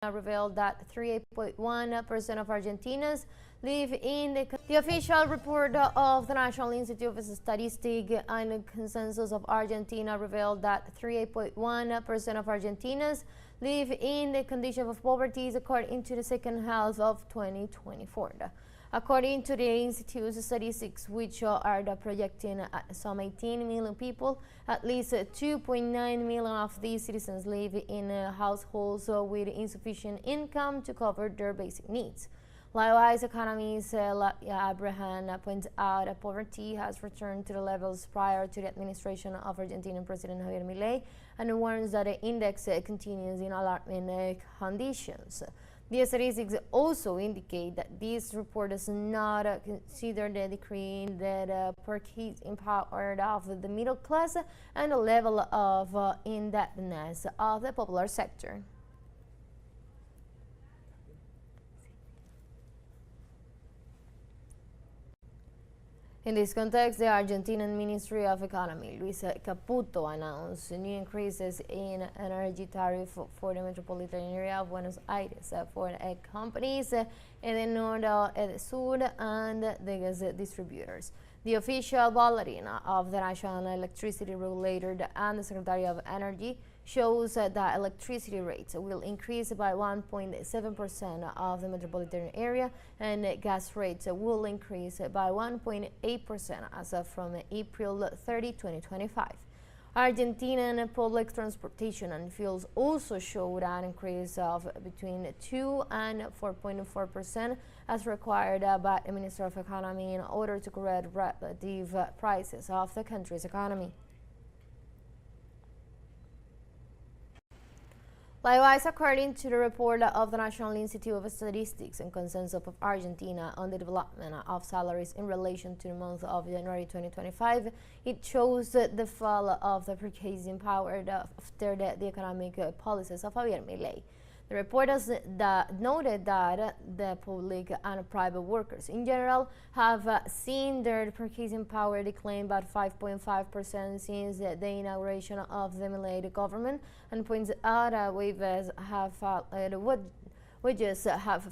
revealed that 38.1% of Argentinians live in the official report of the National Institute of Statistics and Consensus of Argentina revealed that 38.1% of Argentinians live in the condition of poverty according to the second half of 2024. According to the Institute's statistics, which are projecting some 18 million people, at least 2.9 million of these citizens live in households with insufficient income to cover their basic needs. Likewise, economist Abraham points out that poverty has returned to the levels prior to the administration of Argentinian President Javier Milei and warns that the index continues in alarming conditions. The statistics also indicate that this report does not consider the decrease in the purchasing power of the middle class and the level of indebtedness of the popular sector. In this context, the Argentinian Ministry of Economy, Luis Caputo, announced new increases in energy tariff for the metropolitan area of Buenos Aires for companies in the north, teleSUR, and the gas distributors. The official bulletin of the National Electricity Regulator and the Secretary of Energy shows that electricity rates will increase by 1.7% of the metropolitan area and gas rates will increase by 1.8% as of from April 30, 2025. Argentinian public transportation and fuels also showed an increase of between 2 and 4.4% as required by the Minister of Economy in order to correct relative prices of the country's economy. Likewise, according to the report of the National Institute of Statistics and Consensus of Argentina on the development of salaries in relation to the month of January 2025, it shows the fall of the purchasing power after the economic policies of Javier Milei. The report has noted that the public and private workers in general have seen their purchasing power decline by 5.5% since the inauguration of the Milei government, and points out that wages have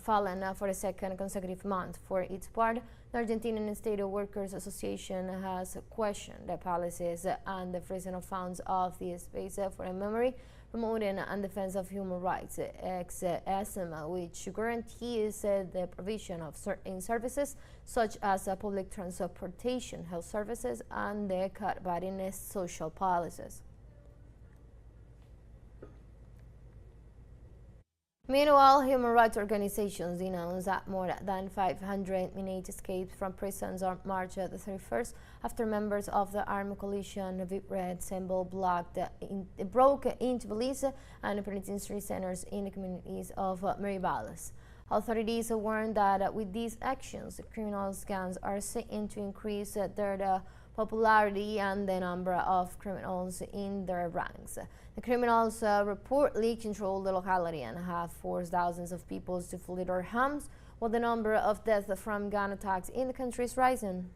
fallen for the second consecutive month. For its part, the Argentinian State Workers Association has questioned the policies and the freezing of funds of the Space for a Memory, Promoting and Defense of Human Rights (ESMA), which guarantees the provision of certain services such as public transportation, health services, and the cutting social policies. Meanwhile, human rights organizations denounced that more than 500 inmates escaped from prisons on March 31st after members of the armed coalition Red Symbol broke into police and penitentiary centers in the communities of Miribales. Authorities warned that with these actions, criminals' gangs are seeking to increase their popularity and the number of criminals in their ranks. The criminals reportedly control the locality and have forced thousands of people to flee their homes, while the number of deaths from gun attacks in the country is rising.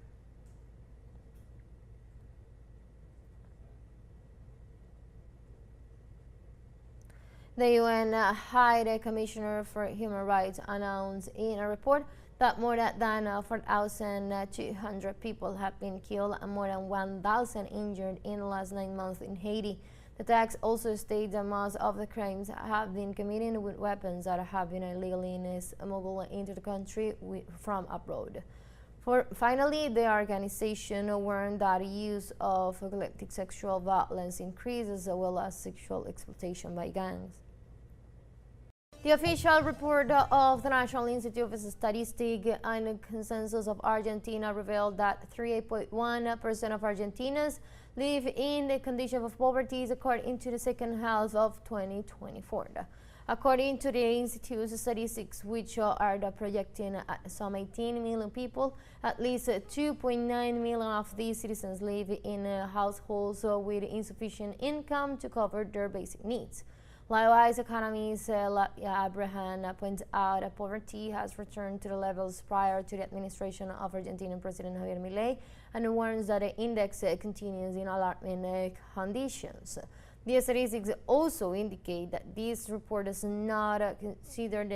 The UN High Commissioner for Human Rights announced in a report that more than 4,200 people have been killed and more than 1,000 injured in the last 9 months in Haiti. The text also states that most of the crimes have been committed with weapons that have been illegally smuggled into the country from abroad. Finally, the organization warned that the use of collective sexual violence increases as well as sexual exploitation by gangs. The official report of the National Institute of Statistics and Consensus of Argentina revealed that 38.1% of Argentinians live in the condition of poverty according to the second half of 2024. According to the Institute's statistics, which are projecting some 18 million people, at least 2.9 million of these citizens live in households with insufficient income to cover their basic needs. Likewise, economist Abraham points out that poverty has returned to the levels prior to the administration of Argentinian President Javier Milei and warns that the index continues in alarming conditions. The statistics also indicate that this report does not consider the